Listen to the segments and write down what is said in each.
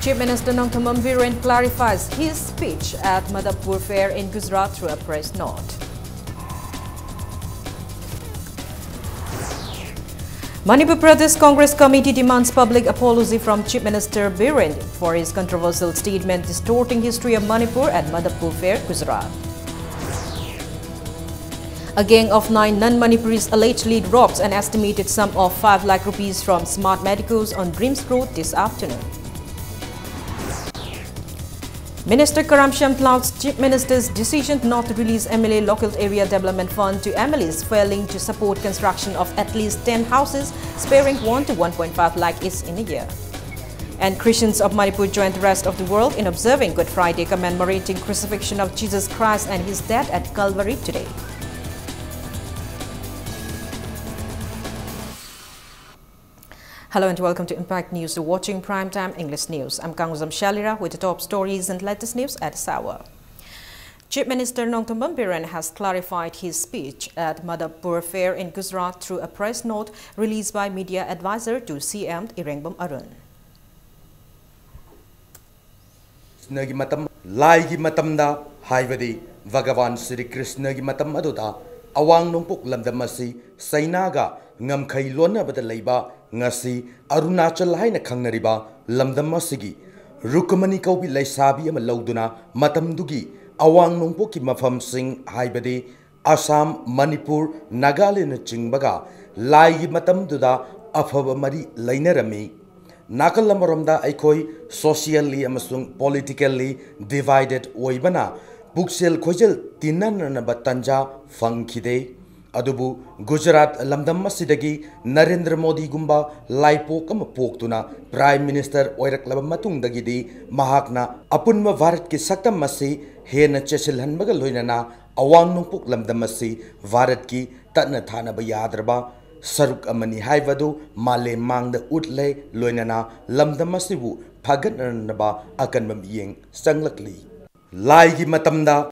Chief Minister Nongthammam Biren clarifies his speech at Manipur Fair in Gujarat through a press note. Manipur Pradesh Congress Committee demands public apology from Chief Minister Biren for his controversial statement distorting history of Manipur at Manipur Fair, Gujarat. A gang of 9 non-Manipuris allegedly robbed an estimated sum of 5 lakh rupees from Smart Medicals on Dreams Road this afternoon. Minister Karamchand flouts Chief Minister's decision not to release MLA Local Area Development Fund to MLAs, failing to support construction of at least 10 houses, sparing 1 to 1.5 lakh each in a year. And Christians of Manipur joined the rest of the world in observing Good Friday, commemorating crucifixion of Jesus Christ and his death at Calvary today. Hello and welcome to Impact News. You're watching Primetime English News. I'm Kanguzam Shalira with the top stories and latest news at this hour. Chief Minister Nongthammam Biren has clarified his speech at Manipur Fair in Gujarat through a press note released by media advisor to CM Irengbam Arun. Laigi matamda haivadi Bhagavan Sri Krishna gi matam aduda awang nongpuk lamdamasi sainaga ngamkhai lona badalaiba ngasi Arunachal haina khangnariba lamdamasigi rukamani kaubi laisabi ama lauduna matamdugi awang nongpoki mafamsing haibadi Assam, Manipur, Nagaland chingbaga laigi matamduda afaba mari lainarami nakal lamaramda aikoi socially amasung politically divided oibana buksel khojel tinanna batanja fangkhide adubu Gujarat lamdam masidagi Narendra Modi gumba laipok ama poktuna Prime Minister oiraklaba matungdagi di mahakna apunma Bharat ki saktam masi hena chesilhanbaga loinana awang nungpuk lamdam masi Bharat ki tatna thana ba yadraba saruk amani haivadu male mangda utle loinana lamdam masibu phagatnaba akanbam yeng sanglakli laigi matamda.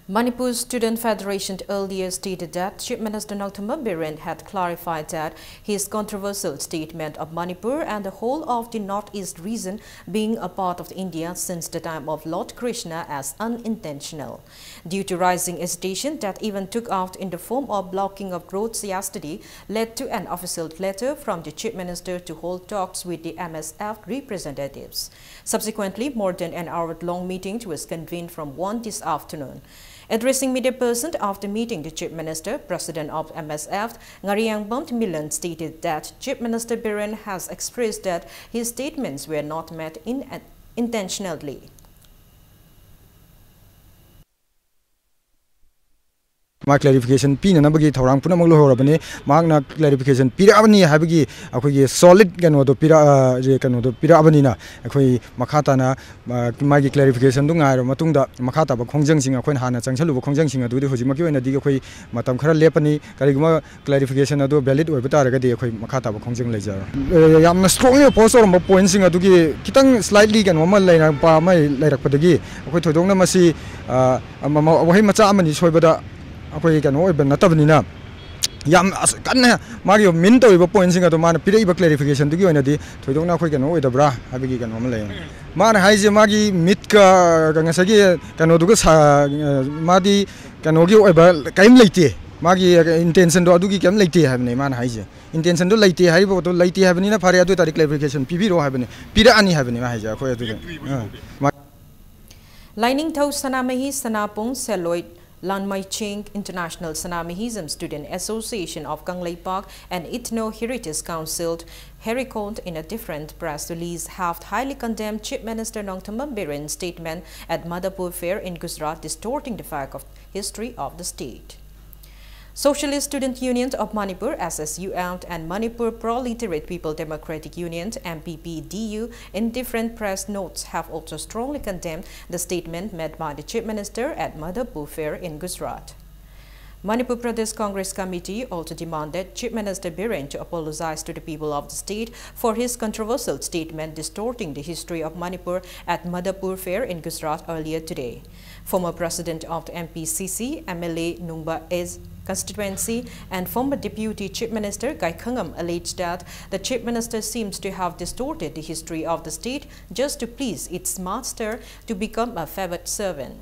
Manipur Student Federation earlier stated that Chief Minister Nongthammam Biren had clarified that his controversial statement of Manipur and the whole of the Northeast region being a part of India since the time of Lord Krishna as unintentional. Due to rising agitation that even took out in the form of blocking of roads yesterday, led to an official letter from the Chief Minister to hold talks with the MSF representatives. Subsequently, more than an hour-long meeting was convened from 1 this afternoon. Addressing media person after meeting the Chief Minister, President of MSF, Ngariang Milan stated that Chief Minister Biren has expressed that his statements were not made intentionally. My clarification pin and abagi Torang Punamolo Horabani, Magna clarification Pirabani Habigi, Aki solid Ganodo Pira Ganodo Pirabanina, Aki Makatana, Magi clarification Dunga, Matunda, Makata, Kongjang, a Hana, Sanchalu, Kongjang, do the Hojimaki and the Digakoi, Matamkara Lepani, Karigma clarification ado valid or Betaraga, Makata, Kongjang laser. I'm strongly opposed on points in Adugi, Kitang slightly and woman like my like Padagi, Akotodona Masi, Wahimachamani Soibada. Apoy kan oy ben natabnina yam kan mario minto iba points inga to man pire iba clarification dugi oina di thoidongna khoi kan oy dabra habigi kan mam lay man haije magi mit ka ngasagi kan oduga madi kan ogi oy ba kaim leite magi intention do adugi kam leite habne man haije intention do leite haibo to leite habni na phare adu tari clarification pibiro habne pira ani habne ma haije khoi adu Lining Thau Sanamahi Sanapong Seloid Lanmai Ching International Sanamihism Student Association of Kanglei Park and Ethno Heritage Council, Hericont, in a different press release, have highly condemned Chief Minister Nongthammam Biren's statement at Manipur Fair in Gujarat, distorting the fact of history of the state. Socialist Student Union of Manipur (SSUM) and Manipur Proletariat People Democratic Union (MPP-DU) in different press notes have also strongly condemned the statement made by the Chief Minister at Manipur Fair in Gujarat. Manipur Pradesh Congress Committee also demanded Chief Minister Biren to apologize to the people of the state for his controversial statement distorting the history of Manipur at Madhapur Fair in Gujarat earlier today. Former President of the MPCC, MLA Nungba S. constituency and former Deputy Chief Minister Gai Khangam alleged that the Chief Minister seems to have distorted the history of the state just to please its master to become a favored servant.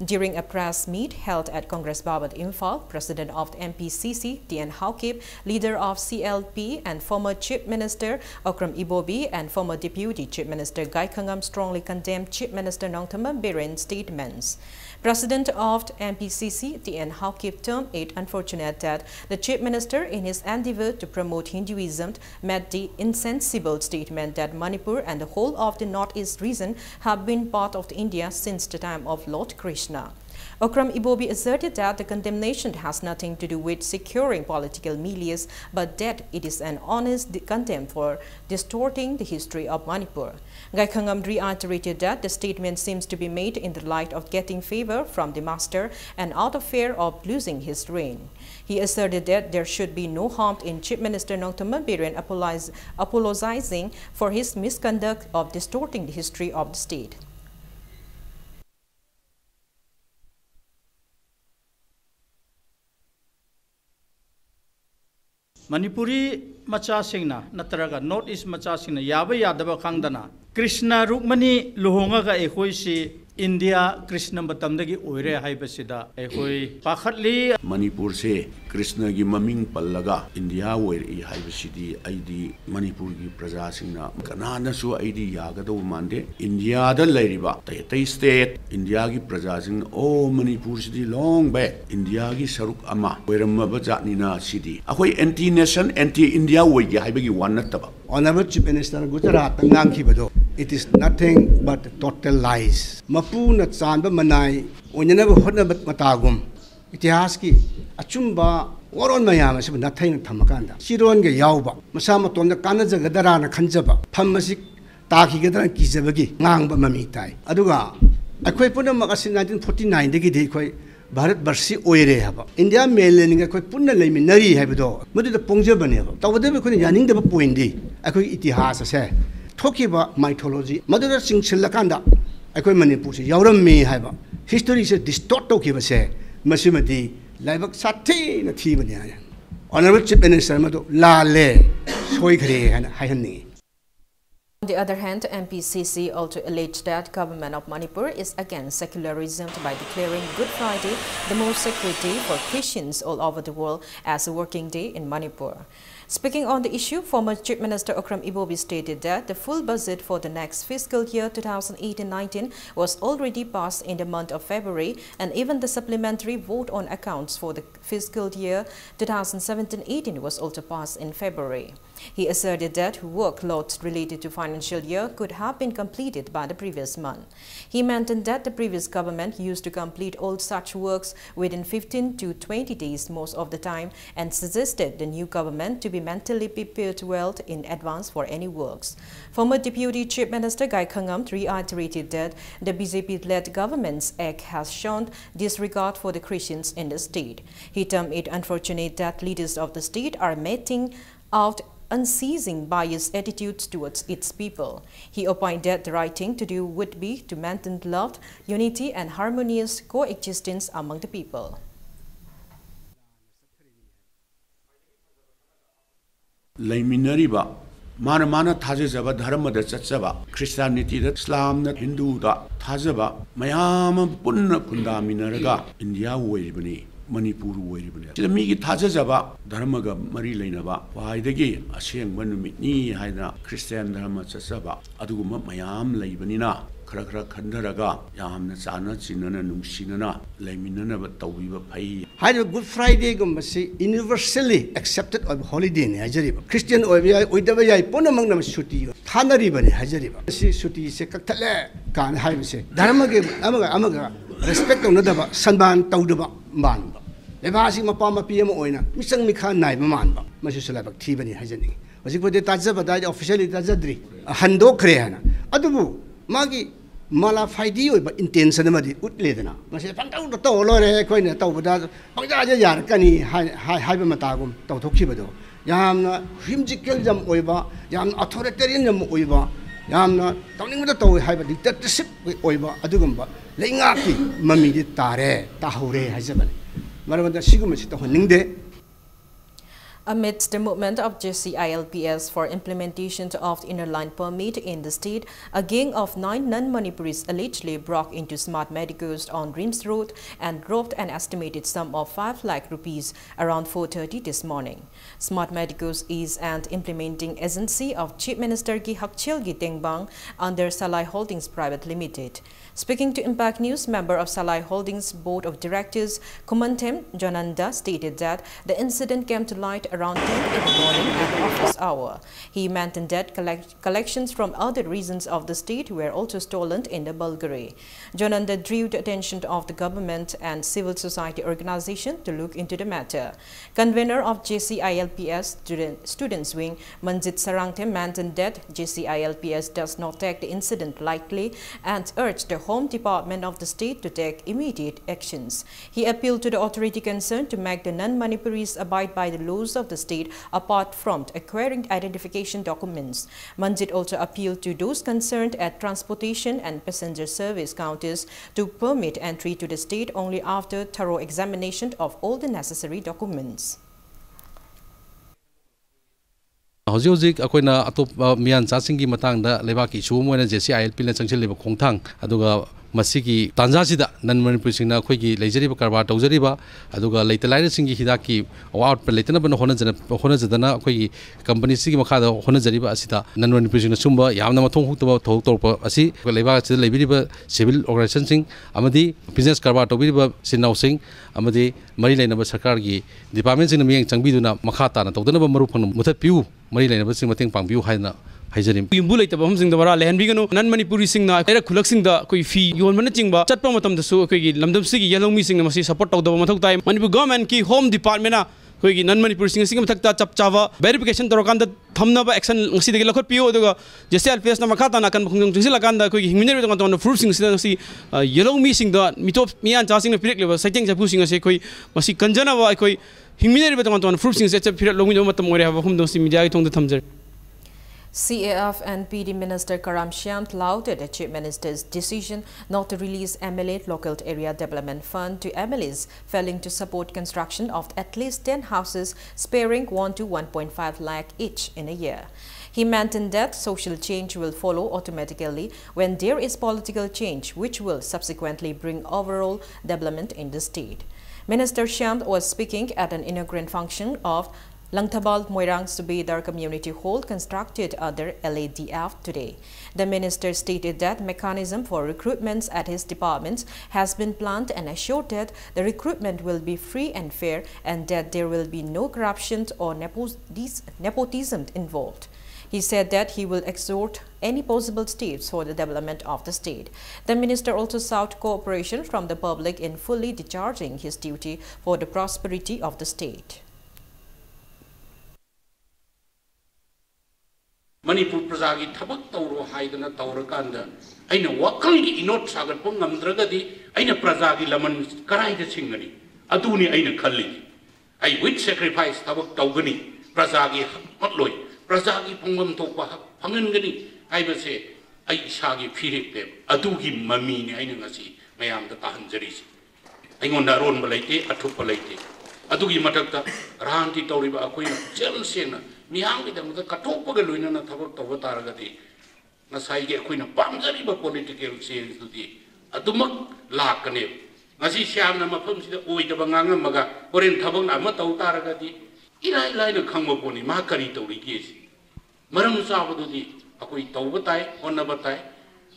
During a press meet held at Congress Bhavan Imphal, President of the MPCC, T.N. Haukip, leader of CLP and former Chief Minister Okram Ibobi and former Deputy Chief Minister Gai Khangam strongly condemned Chief Minister Nongthama Biren's statements. President of the MPCC, T.N. Haukip, termed it unfortunate that the Chief Minister, in his endeavor to promote Hinduism, made the insensible statement that Manipur and the whole of the Northeast region have been part of India since the time of Lord Krishna. Okram Ibobi asserted that the condemnation has nothing to do with securing political milieux, but that it is an honest contempt for distorting the history of Manipur. Gai Khangam reiterated that the statement seems to be made in the light of getting favor from the master and out of fear of losing his reign. He asserted that there should be no harm in Chief Minister Nongthama Biren apologizing for his misconduct of distorting the history of the state. Manipuri macha singna natraga North East macha singna yaba yadaba khangdana Krishna Rukmani luhonga ga ekhoi si India Krishna matamdagi oire haibasida ekhoi pakhatli Manipur se Krishna gi maming pallaga India oire haibasidi aidi Manipur gi praja singna kanana su aidi yagado mande India da lairiba tai state India gi praja sing o Manipur sidi long back India gi saruk ama oiramma bajani na sidi akhoi anti nation anti India oige haibagi wanataba Honorable Chief Minister Gujarat ngangki bado it is nothing but total lies. Mapu na chanba manai onyana ba hotna matagum itihas ki achumba waron mayam asib nathai na thamakanda siron ge yawba masa matom na kana jagadara na khanjaba phammasik taki gadara kijabagi ngangba mami tai aduga akhoi puna makasi 1949 degi de khoi Bharat Barsi oire haba India mainland ga khoi punna leiminari habdo mudu da pongjabane haba tawde khoi yaning da point di akhoi itihas se Thokiba mythology, Madura Singh Silakanda, Akoi Manipur, Yauram me haba. History is a distort Tokiba say, Masimati, Labak Sati, Natibania. Honorable Chief Minister Madu, La Le, Soikre, and Hayani. On the other hand, MPCC also alleged that government of Manipur is against secularism by declaring Good Friday the most sacred day for Christians all over the world as a working day in Manipur. Speaking on the issue, former Chief Minister Okram Ibobi stated that the full budget for the next fiscal year 2018-19 was already passed in the month of February, and even the supplementary vote on accounts for the fiscal year 2017-18 was also passed in February. He asserted that workloads related to financial year could have been completed by the previous month. He maintained that the previous government used to complete all such works within 15 to 20 days most of the time, and suggested the new government to be mentally prepared well in advance for any works. Former Deputy Chief Minister Gai Khangam reiterated that the BJP-led government's act has shown disregard for the Christians in the state. He termed it unfortunate that leaders of the state are meting out unceasing biased attitudes towards its people. He opined that the right thing to do would be to maintain love, unity and harmonious coexistence among the people. Laiminariba mana thajaba dharma da chachaba Christianity da Islam da Hindu da thajaba mayam punna punda minaraga India oiribani Manipur oiribani sida mi gi thajaba dharma ga mari leinaba waidagi aseng manumit ni haina Christian dharma chachaba aduguma mayam leibanina khara khandaraga yamna chana chinana nungsinana leiminana ba tawbiba phai Had Good Friday gumasi universally accepted of holiday ne hajariba Christian oiya oidaba yai ponamang nam suti thanari bani hajariba si suti se kaktale kan haibse dharma ge amaga respect on daba sanban tawdaba manba lebasi mapa mapi am oina misang mikha nai manba masi salabak thibani hajani hojik pode tajaba dai officially tajadri hando khre hana adubu magi mala faidi oi ba intention ma di utle dana mase pangtau to lo re khoi ne tau bada pangja ja yar kani hai ba mata gum tau thokhi ba do yamna whimsical jam oi ba yam authoritarian jam oi ba yamna tawning ma tau hai ba dictatorship oi ba adugum ba leinga ki mami di tare ta hore hai ja ba marabanda sigum si to ningde. Amidst the movement of JCILPS for implementation of the inner line permit in the state, a gang of 9 non-Manipuris allegedly broke into Smart Medicos on Rims Road and robbed an estimated sum of 5 lakh rupees around 4:30 this morning. Smart Medicos is an implementing agency of Chief Minister Ki Hakchil Tengbang under Salai Holdings Private Limited. Speaking to Impact News, member of Salai Holdings Board of Directors, Kumantem Jananda, stated that the incident came to light around 10 in the morning at office hour. He mentioned that collections from other regions of the state were also stolen in the Bulgari. Jananda drew the attention of the government and civil society organization to look into the matter. Convener of JCILPS Students Wing, Manjit Sarangte, mentioned that JCILPS does not take the incident lightly and urged the Home Department of the state to take immediate actions. He appealed to the authority concerned to make the non-Manipuris abide by the laws of the state apart from acquiring identification documents. Manjit also appealed to those concerned at transportation and passenger service counters to permit entry to the state only after thorough examination of all the necessary documents. Hojik akoina atop mian chasingi matangda lebaki issue moina JCILP na changchiliba khongthang aduga masigi tanjasida nan Manipur singna khoigi leijariba karbar tawjariba aduga leitalaira singi hidaki awat leitana ban hona jadana khoigi company sigi makhada hona jariba asida nan Manipur singna sumba yamna mathong hukta thok torpa asi leiba chida leibiriba civil organization sing amadi business karbar tawbiriba sinau sing amadi mari leinaba sarkar gi department sing miyang changbiduna makhata na tawdana maru phang muthat piu mari leinaba sing mateng pangbiu haina Haijarim. Yumbu later Bam sing the Vara, Lenbigano, non Manipuri sing the Era Kulaxing the Kui, you want managing but Chatpamatam the Su, Lamdam Sigi, Yellow missing the Masi support of the Matok time, Manipu government key home department, Kui non Manipuri sing Takta Chap Chava, verification to Rokanda, Thumnaba action, see the Lakopio, the Jesel Pias Namakata, Nakan, Silakanda, Kui, Minute on the fruit sing, yellow missing the Mitop Mian Chassing the Pirik, citing the pushing a Sekoi, Masi Kanjana, Koi, Himinate on fruit sing, such a period long with Matamore, whom don't see media on the Tamser. CAF and PD Minister Karam Shyam lauded the Chief Minister's decision not to release MLA Local Area Development Fund to MLAs, failing to support construction of at least 10 houses, sparing 1 to 1.5 lakh each in a year. He maintained that social change will follow automatically when there is political change, which will subsequently bring overall development in the state. Minister Shyam was speaking at an inaugural function of Langthabal Moirang Subedar Community Hall constructed under LADF today. The minister stated that mechanism for recruitments at his departments has been planned and assured that the recruitment will be free and fair and that there will be no corruption or nepotism involved. He said that he will exhort any possible steps for the development of the state. The minister also sought cooperation from the public in fully discharging his duty for the prosperity of the state. Manipur Prajagi Tabak Tauro Haidana Taurakanda. I know what kind of not Sagat Pungam Dragadi, I know Prajagi Laman Karai the Singari, Aduni Aina Kali. I would sacrifice Tabak Taugani, Prajagi Hotloy, Prajagi Pungam Topa, Pangangani. I will say, I Shagi Philip them, Adugi Mamini, I know see, Mayam the Tahanjaris. I want a ron malate, a tupalate. Adugi Matata, Ranti Toriba Aquina, Chelsea. Mihang kita muda katopa galuina na tabak tawa taragati na saige kuina pamjari ba political change tuti adumak lakane ngasi siam na mapam sida oi da banganga maga oren tabang na ma taw taragati ilai na khangmo poni ma kari tawri kesi maram sabu tuti akoi tawba tai onna batai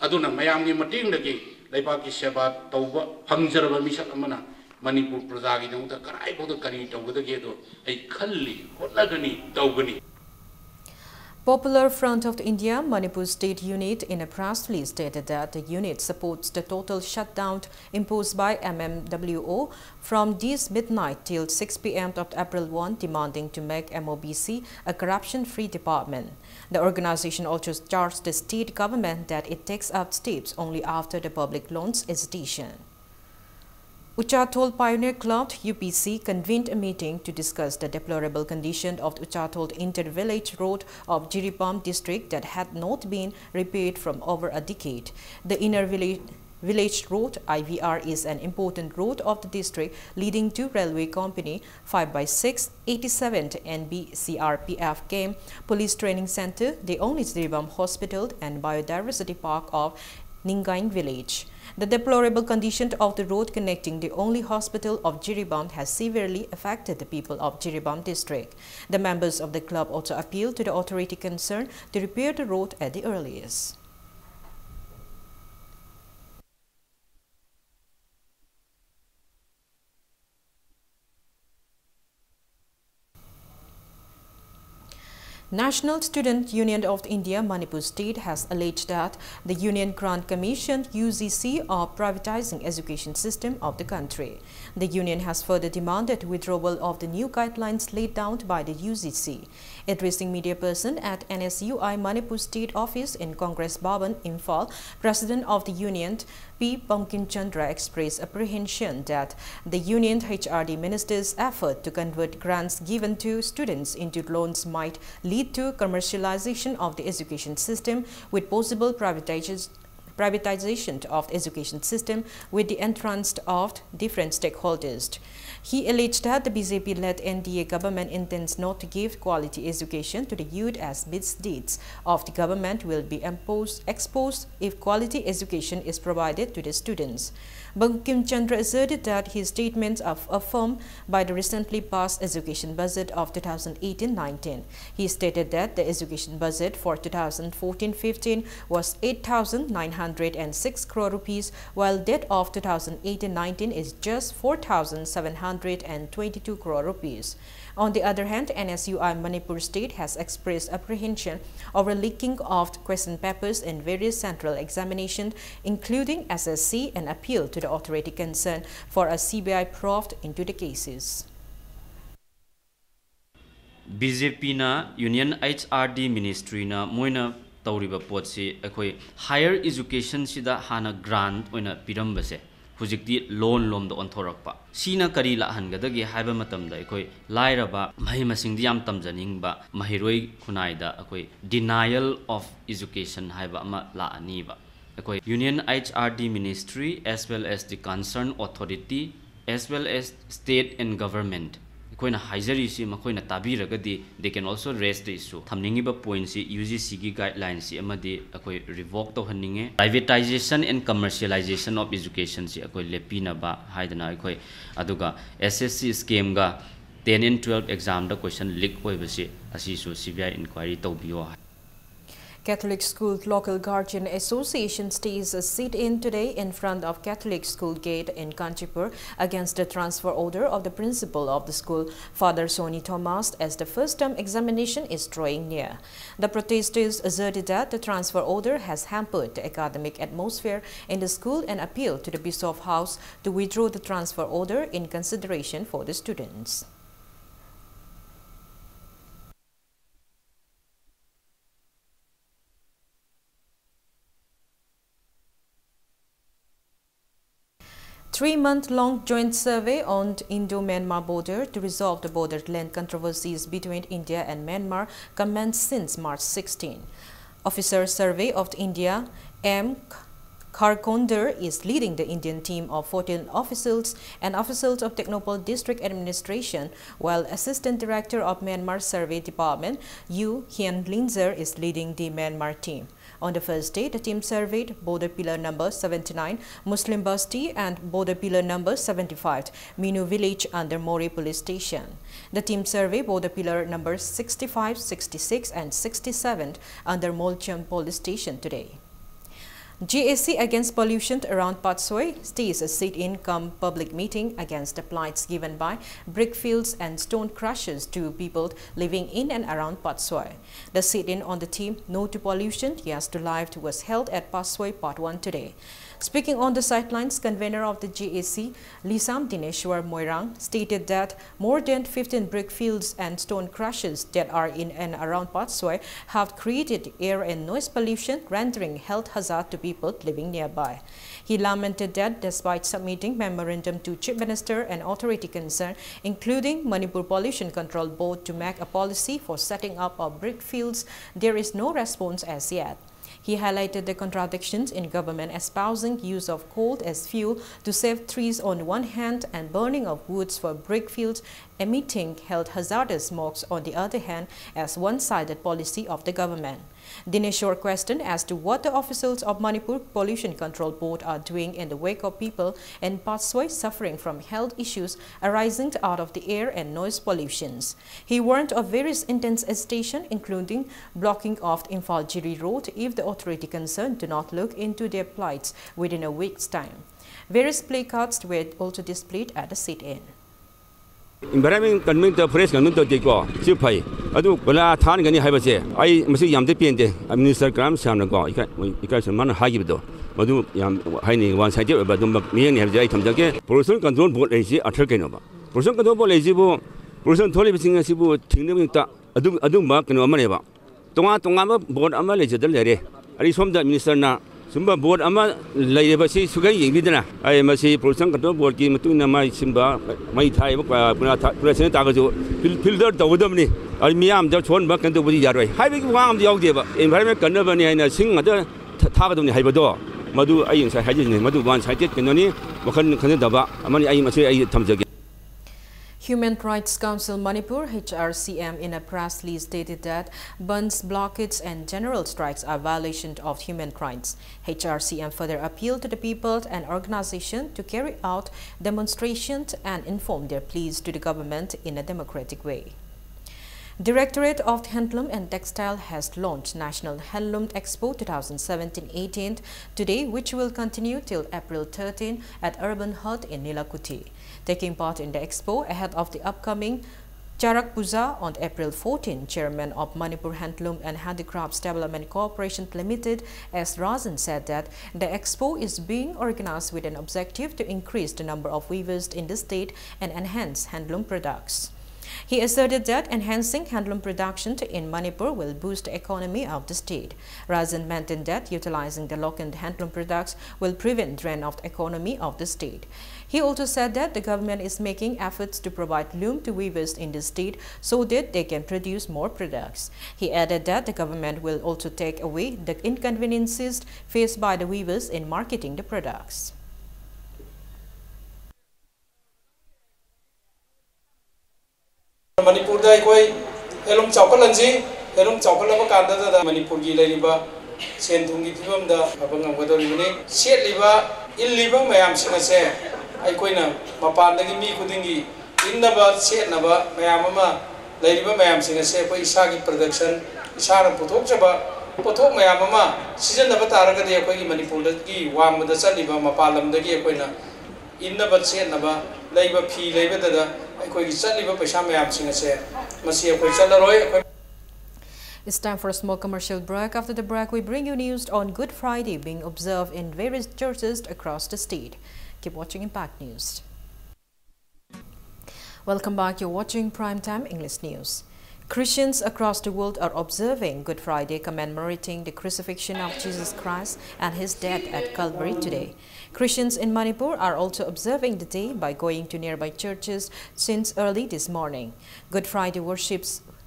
aduna mayam ni mating dagi laiba ki seba tawba pamjarba misak amana Manipur Prajagi na uta karai bodo kari tawda gedo ay khalli hotagani tawgani. Popular Front of India Manipur State Unit in a press release stated that the unit supports the total shutdown imposed by MMWO from this midnight till 6 p.m. of April 1, demanding to make MOBC a corruption-free department. The organization also charged the state government that it takes up steps only after the public loan's hesitation. Uchatol Pioneer Club UPC convened a meeting to discuss the deplorable condition of the Uchatol inter-village road of Jiribam district that had not been repaired from over a decade. The inner village road IVR is an important road of the district leading to railway company 5x6, 87th NB CRPF camp, police training center, the only Jiribam hospital and biodiversity park of Ningain village. The deplorable condition of the road connecting the only hospital of Jiribam has severely affected the people of Jiribam district. The members of the club also appealed to the authority concerned to repair the road at the earliest. National Student Union of India Manipur State has alleged that the Union Grant Commission UGC are privatizing education system of the country. The union has further demanded withdrawal of the new guidelines laid down by the UGC. Addressing media person at NSUI Manipur State Office in Congress Bhavan, Imphal, President of the Union P. Bankim Chandra expressed apprehension that the Union HRD Minister's effort to convert grants given to students into loans might lead to commercialization of the education system with possible privatization of the education system with the entrance of different stakeholders. He alleged that the BJP-led NDA government intends not to give quality education to the youth as misdeeds of the government will be exposed if quality education is provided to the students. Bankim Chandra asserted that his statements are affirmed by the recently passed education budget of 2018-19. He stated that the education budget for 2014-15 was 8,906 crore rupees, while that of 2018-19 is just 4,722 crore rupees. On the other hand, NSUI Manipur State has expressed apprehension over leaking of question papers in various central examinations, including SSC, and appeal to the authority concerned for a CBI probe into the cases. BJP na Union HRD Ministry na moina tauriba potsi akoi higher education sida hana grant oina pirambase hujikti loan lom do onthorakpa sina kari la hangadagi haiba matamda akoi lairaba mahi masingdi yam tamjaningba mahiroi khunaida akoi denial of education haiba ama la aniba akoi Union HRD Ministry as well as the concerned authority as well as state and government koina haizari si makoina tabiragadi they can also raise the issue thamningiba point si UGC gi guidelines si amadi akoi revoke to haninge privatization and commercialization of education si akoi lepina ba haidana akoi aduga SSC scheme ga 10 and 12 exam da question leak oibasi asi su CBI inquiry tawbiyo. Catholic School Local Guardian Association stays a sit-in today in front of Catholic School Gate in Kanchipur against the transfer order of the principal of the school, Father Sony Thomas, as the first-term examination is drawing near. The protesters asserted that the transfer order has hampered the academic atmosphere in the school and appealed to the Bishop House to withdraw the transfer order in consideration for the students. Three-month-long joint survey on Indo-Myanmar border to resolve the borderland controversies between India and Myanmar commenced since March 16. Officer Survey of India M. Kharkonder is leading the Indian team of 14 officials and officials of Technopole District Administration, while Assistant Director of Myanmar Survey Department U. Hien Linzer is leading the Myanmar team. On the first day, the team surveyed border pillar number 79, Muslim Basti, and border pillar number 75, Minu village under Mori police station. The team surveyed border pillar numbers 65, 66, and 67 under Molcham police station today. GAC against pollution around Patsoi stays a sit-in cum public meeting against the plights given by brick fields and stone crushers to people living in and around Patsoi. The sit-in on the theme No to Pollution, Yes to Life was held at Patsoi Part 1 today. Speaking on the sidelines, convener of the GAC, Lisam Dineshwar Moirang, stated that more than 15 brick fields and stone crushers that are in and around Patsoi have created air and noise pollution, rendering health hazard to people living nearby. He lamented that despite submitting memorandum to Chief Minister and authority concerned, including Manipur Pollution Control Board, to make a policy for setting up of brick fields, there is no response as yet. He highlighted the contradictions in government espousing use of coal as fuel to save trees on one hand and burning of woods for brick fields, emitting health hazardous smokes on the other hand as one-sided policy of the government. Dineshwar questioned as to what the officials of Manipur Pollution Control Board are doing in the wake of people in Patsoi suffering from health issues arising out of the air and noise pollutions. He warned of various intense agitation, including blocking off Imphal Jiri Road if the authority concerned do not look into their plights within a week's time. Various placards were also displayed at the sit-in. Environment government forest government de ko si phai adu bala than gani haibase ai masi yamde pende minister gram samna ko ika saman hagi do madu yam haini one side ba dum mi ni habjai thamjake pollution control board leisi athar kaino ba pollution control board leisi bo pollution tholi bising asibu thingnem ta adu ma keno amane ba tonga board ama leijadal lere ari somda minister na Sumba board ama lay si sugai ying bidana ay masi pollution control board ki matu na mai simba mai thai ba president ta ga filter tawdam ni ay miyam da chon ba kan to budi yaroi hai bi wang yaw de ba environment kan ba ni ai na sing da tha ga dum ni hai ba do madu ai ing sai hai ni madu wan sai tet kan ni wakhan kan da ba amani ai masi ai thamjage. Human Rights Council Manipur HRCM in a press release stated that bunds, blockades and general strikes are violations of human rights. HRCM further appealed to the people and organization to carry out demonstrations and inform their pleas to the government in a democratic way. Directorate of Handloom and Textile has launched National Handloom Expo 2017-18 today, which will continue till April 13 at Urban Hut in Nilakuti. Taking part in the expo ahead of the upcoming Charak Puja on April 14, Chairman of Manipur Handloom and Handicrafts Development Corporation Limited, S. Rajan, said that the expo is being organized with an objective to increase the number of weavers in the state and enhance handloom products. He asserted that enhancing handloom production in Manipur will boost the economy of the state. Rajan maintained that utilizing the local handloom products will prevent drain of the economy of the state. He also said that the government is making efforts to provide loom to weavers in the state so that they can produce more products. He added that the government will also take away the inconveniences faced by the weavers in marketing the products. Manipur da koi elum chaukalanji elum chaukalaba kanda da Manipur gi leriba senthung gi thibam da abangam gadori mani set liba il liba mayam singa se ai koina mapan da gi mi khudingi innaba set naba mayam ama leriba mayam singa se koi isa gi production isa ra puthok jaba puthok mayam ama season naba taraga de koi gi Manipur da gi wang da chaliba mapalam da gi koina innaba set naba leiba phi leiba da It's time for a small commercial break. After the break, we bring you news on Good Friday being observed in various churches across the state. Keep watching Impact News. Welcome back. You're watching Primetime English News. Christians across the world are observing Good Friday, commemorating the crucifixion of Jesus Christ and his death at Calvary today. Christians in Manipur are also observing the day by going to nearby churches since early this morning. Good Friday worship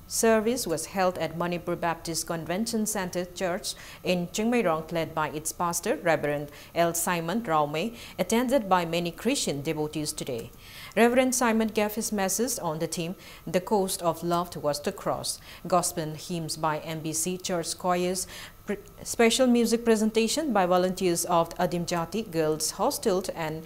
service was held at Manipur Baptist Convention Center Church in Chingmairong, led by its pastor, Reverend L. Simon Raume, attended by many Christian devotees today. Reverend Simon gave his message on the theme, The Cost of Love Towards the Cross, gospel hymns by MBC Church choirs, special music presentation by volunteers of the Adim Jati Girls Hostel and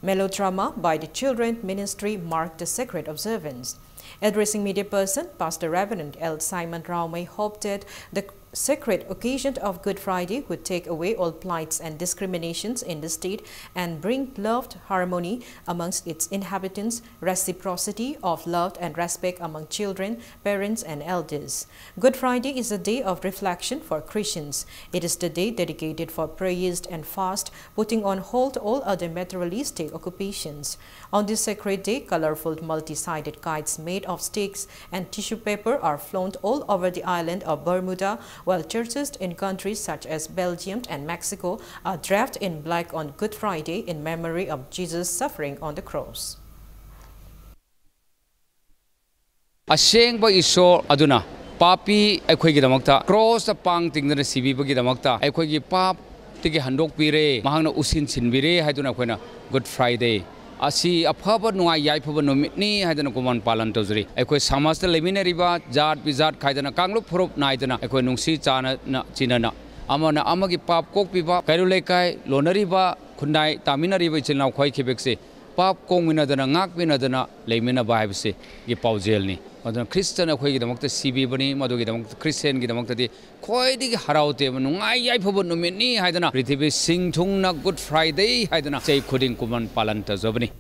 melodrama by the Children Ministry marked the sacred observance. Addressing media person, Pastor Reverend L. Simon Raume hoped that the sacred occasion of Good Friday would take away all plights and discriminations in the state and bring love, harmony amongst its inhabitants, reciprocity of love and respect among children, parents and elders. Good Friday is a day of reflection for Christians. It is the day dedicated for prayers and fast, putting on hold all other materialistic occupations. On this sacred day, colorful multi-sided kites made of sticks and tissue paper are flown all over the island of Bermuda, while churches in countries such as Belgium and Mexico are draped in black on Good Friday in memory of Jesus' suffering on the cross. Asengba iso aduna papi aikhoigi damakta cross ta pang tingna sibi bagi damakta aikhoigi pap tigi handok pire mahangna usin sinbire haiduna khoina Good Friday asi aphaba nuai yai phaba nomitni haidana kuman palan tawjri aikoi samaj ta leminariba jat bizat khaidana kanglu phurop naidana aikoi nungsi chana na chinana amana amagi pap kokpiba kairulai kai lonariba khundai taminariba chilnau khoi khibekse pap kongminadana ngakminadana leiminaba haibse gi paujelni aduna Christian akhoi gi damakta sibi bani madugi damakta Christian gi damakta di khoidi gi haraute nungai yai phaba nomitni haidana prithibi singthungna Good Friday haidana chei khuding kuman palan tajobani.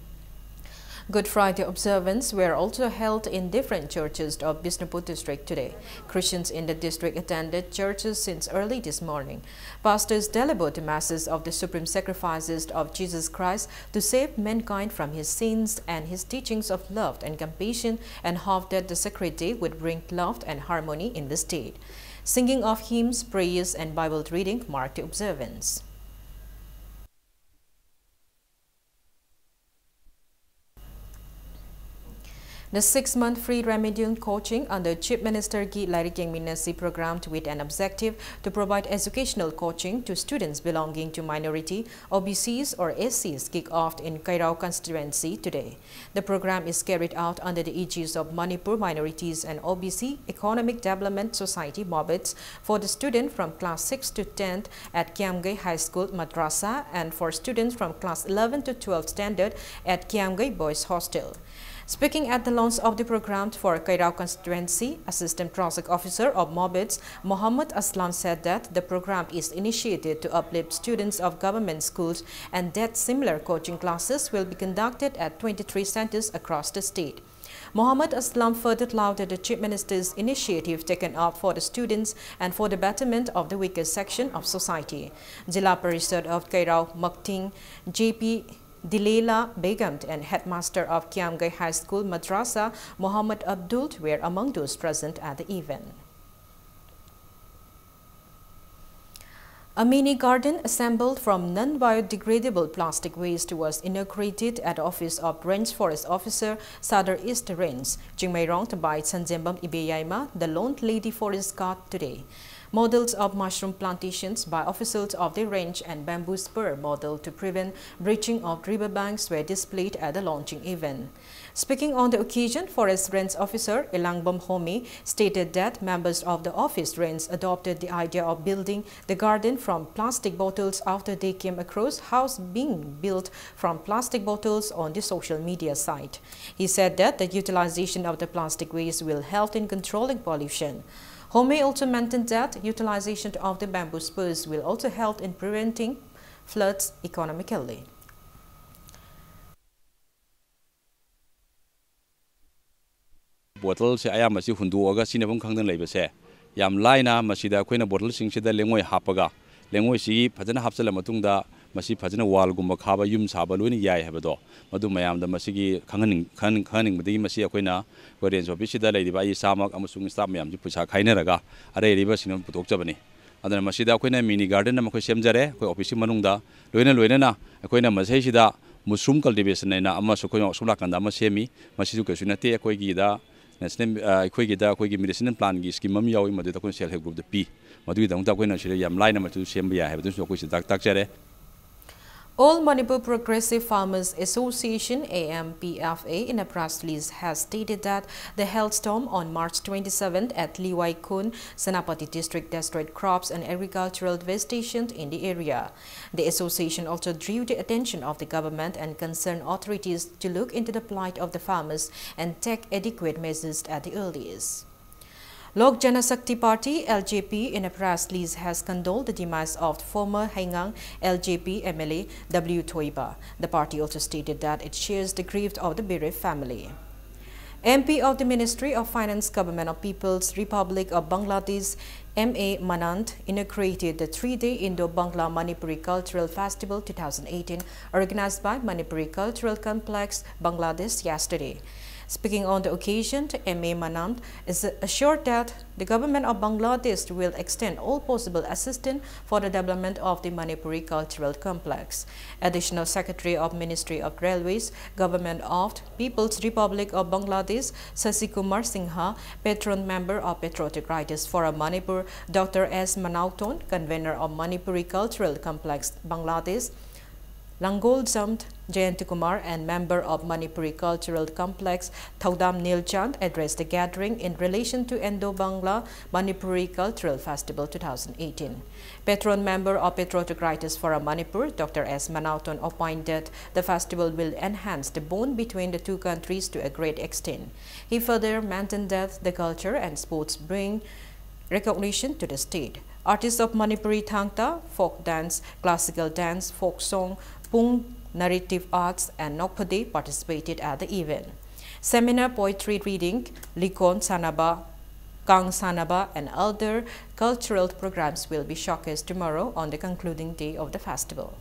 Good Friday observance were also held in different churches of Bishnupur district today. Christians in the district attended churches since early this morning. Pastors delivered the masses of the supreme sacrifices of Jesus Christ to save mankind from his sins and his teachings of love and compassion, and hoped that the sacred day would bring love and harmony in the state. Singing of hymns, prayers and Bible reading marked the observance. The 6-month free remedial coaching under Chief Minister Gi Larikeng Minasi programmed with an objective to provide educational coaching to students belonging to minority, OBCs or SCs kicked off in Kairao constituency today. The program is carried out under the aegis of Manipur Minorities and OBC Economic Development Society MOBITS for the student from class 6 to 10th at Kiamgai High School Madrasa and for students from class 11 to 12th standard at Kiamgai Boys Hostel. Speaking at the launch of the program for Kairao constituency, Assistant Project Officer of MOBITS, Muhammad Aslam said that the program is initiated to uplift students of government schools and that similar coaching classes will be conducted at 23 centers across the state. Muhammad Aslam further lauded the Chief Minister's initiative taken up for the students and for the betterment of the weaker section of society. Jila Parishad of Kairao Makting, JP Dilela Begum and headmaster of Kiamgai High School Madrasa, Muhammad Abdul, were among those present at the event. A mini garden assembled from non-biodegradable plastic waste was inaugurated at the office of Range Forest Officer Sadar East Range, Jingmairong by Sanjembam Ibeyaima, the Lone Lady Forest Guard today. Models of mushroom plantations by officials of the range and bamboo spur model to prevent breaching of riverbanks were displayed at the launching event. Speaking on the occasion, Forest Range Officer Elangbam Homi stated that members of the office range adopted the idea of building the garden from plastic bottles after they came across house being built from plastic bottles on the social media site. He said that the utilization of the plastic waste will help in controlling pollution. Home also mentioned that utilization of the bamboo spurs will also help in preventing floods economically. Bottle se ayam masi hundu aga sinabum khangdan leibase yam laina masida koina bottle singsida lengoi hapaga lengoi si phajana hapsala matungda masi phajana wall gumba khaba yum saba loini yai habado madu mayam da masigi khaning badi masi akoina range office da leidiba ai samak amusung staff mayam ji pusa khainaraga are riba sinam putok jabani adana masida akoina mini garden na makoi semjare koi office manungda loina na akoina masai sida mushroom cultivation na ama sokoi sula kanda ama semi masisu kesunate akoi gi da national akoi gi da akoi gi medicinal plan gi scheme am yawi madu da kon self help group da pi madu gi da ngta akoina sida yam line ma tu semba ya habadu so akoi sida tak jare. All Manipur Progressive Farmers Association AMPFA in a press release has stated that the hailstorm on March 27th at Liwai Kun, Senapati district destroyed crops and agricultural vegetation in the area. The association also drew the attention of the government and concerned authorities to look into the plight of the farmers and take adequate measures at the earliest. Lok Janashakti Party (LJP) in a press release has condoled the demise of former Haingang LJP MLA W. Thoiba. The party also stated that it shares the grief of the bereaved family. MP of the Ministry of Finance Government of People's Republic of Bangladesh M.A. Manant inaugurated the 3-day Indo-Bangla Manipuri Cultural Festival 2018 organized by Manipuri Cultural Complex, Bangladesh yesterday. Speaking on the occasion, M.A. Manant is assured that the government of Bangladesh will extend all possible assistance for the development of the Manipuri Cultural Complex. Additional Secretary of Ministry of Railways, Government of People's Republic of Bangladesh, Sasikumar Singha, patron member of Patriotic Writers Forum Manipur, Dr. S. Manauton, convener of Manipuri Cultural Complex, Bangladesh, Langol Zamt Jayantikumar and member of Manipuri Cultural Complex Thaudam Nilchand addressed the gathering in relation to Indo-Bangla Manipuri Cultural Festival 2018. Patron member of Patriotic Writers Forum Manipur, Dr. S. Manauton, opined that the festival will enhance the bond between the two countries to a great extent. He further mentioned that the culture and sports bring recognition to the state. Artists of Manipuri Thangta, folk dance, classical dance, folk song, Pung, narrative arts and Nokpade participated at the event. Seminar, poetry reading, Likon Sanaba, Kang Sanaba and other cultural programs will be showcased tomorrow on the concluding day of the festival.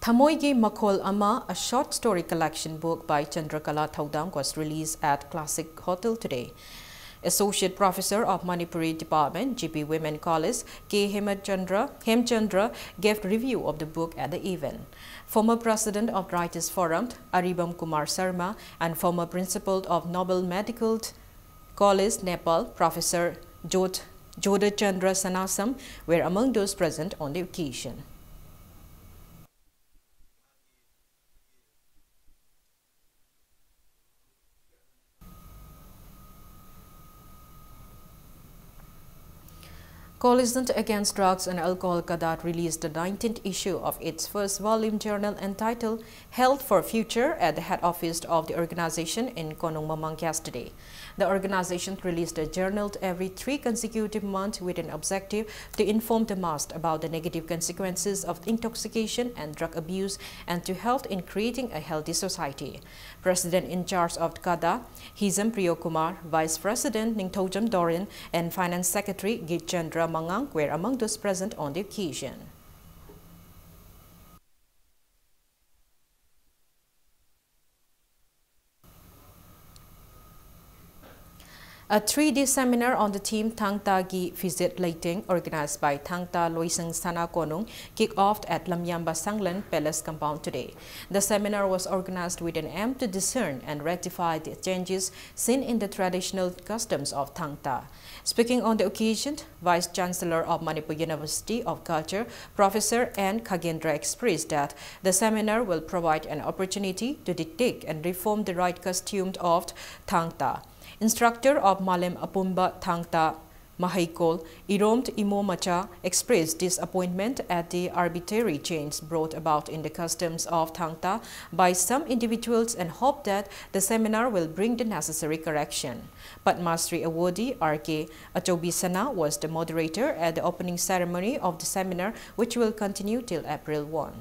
Thamoigi Makhol Ama, a short story collection book by Chandrakala Thaudam, was released at Classic Hotel today. Associate Professor of Manipuri Department, GP Women College, K. Hemchandra gave review of the book at the event. Former President of Writers Forum, Aribam Kumar Sarma, and former Principal of Nobel Medical College, Nepal, Professor Jodha Chandra Sanasam, were among those present on the occasion. Coalition Against Drugs and Alcohol Kadat released the 19th issue of its first volume journal entitled Health for Future at the head office of the organization in Konong Mamang yesterday. The organization released a journal every 3 consecutive months with an objective to inform the mass about the negative consequences of intoxication and drug abuse and to help in creating a healthy society. President in charge of KADA, Hizam Priyokumar, Vice President Ningthojam Dorin, and Finance Secretary Git Chandra Mangang were among those present on the occasion. A 3-day seminar on the theme Thangta Gi Visit Leiting, organized by Thangta Loisang Sana Konung, kicked off at Lamyamba Sanglan Palace compound today. The seminar was organized with an aim to discern and rectify the changes seen in the traditional customs of Thangta. Speaking on the occasion, Vice Chancellor of Manipur University of Culture, Professor N. Khagendra, expressed that the seminar will provide an opportunity to detect and reform the right costume of Thangta. Instructor of Malem Apumba Thangta Mahaikol, Iromt Imo Macha, expressed disappointment at the arbitrary change brought about in the customs of Thangta by some individuals and hoped that the seminar will bring the necessary correction. Padmasri awardee R.K. Achobisana was the moderator at the opening ceremony of the seminar, which will continue till April 1.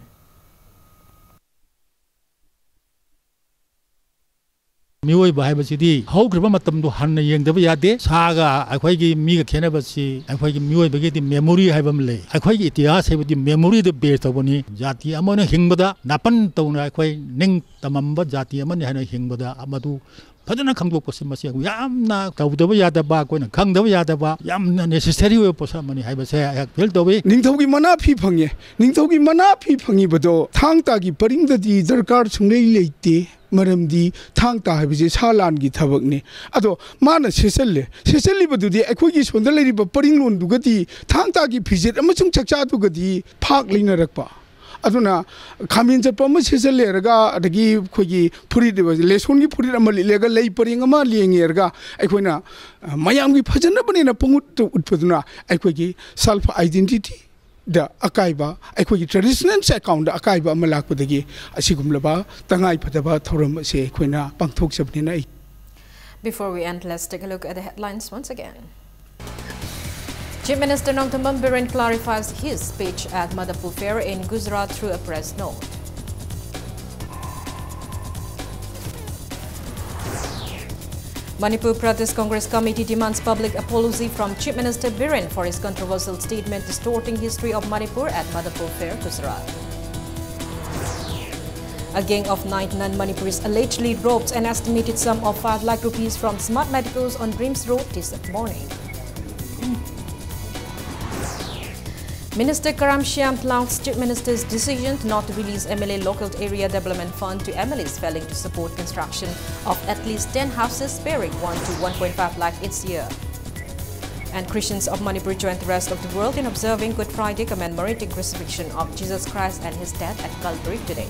Mioi bai ba sidi haugraba matam do hanna yengdaba yade saga akhoi gi mi ga khena ba si akhoi gi mioi ba gi di memory haibam le akhoi gi itihas hai di memory de base taboni jati amona hingbada napan tawna akhoi ning tamamba jati amani hana hingbada amadu fadana khangdok posi masi yamna tawdaba yadaba koina khangdaba yadaba yamna necessary we posa mani haiba se ak fel tobi ningthogi mana phi phangye ningthogi mana phi phangi bado thangta gi paringda di darkar sunglei leite maramdi thangta habije salan gi thabak ne ado mana seselle badudi akhoi gi sondal lei ba paring lon dugati thangta gi phijit amasung chakcha dugati phak leina rakpa aduna khamin chapa ma sesal lerga adagi khogi phuri de leson gi phuri amali lega lei paring ama lengerga aikoina mayam gi phajana bani na pungut utpaduna aikogi self identity da akaiba aikogi traditional account da akaiba amalak padagi asigumlaba tangai phataba thoram se aikoina pangthok sabnina. Before we end, let's take a look at the headlines once again. Chief Minister Nongthammam Biren clarifies his speech at Manipur Fair in Gujarat through a press note. Manipur Pradesh Congress Committee demands public apology from Chief Minister Biren for his controversial statement distorting history of Manipur at Manipur Fair, Gujarat. A gang of 9 non-Manipuris allegedly robbed an estimated sum of 5 lakh rupees from Smart Medicals on Dreams Road this morning. Minister Karam Shyam flouts Chief Minister's decision not to release MLA Local Area Development Fund to MLAs failing to support construction of at least 10 houses sparing 1 to 1.5 lakh each year. And Christians of Manipur join the rest of the world in observing Good Friday commemorating crucifixion of Jesus Christ and his death at Calvary today.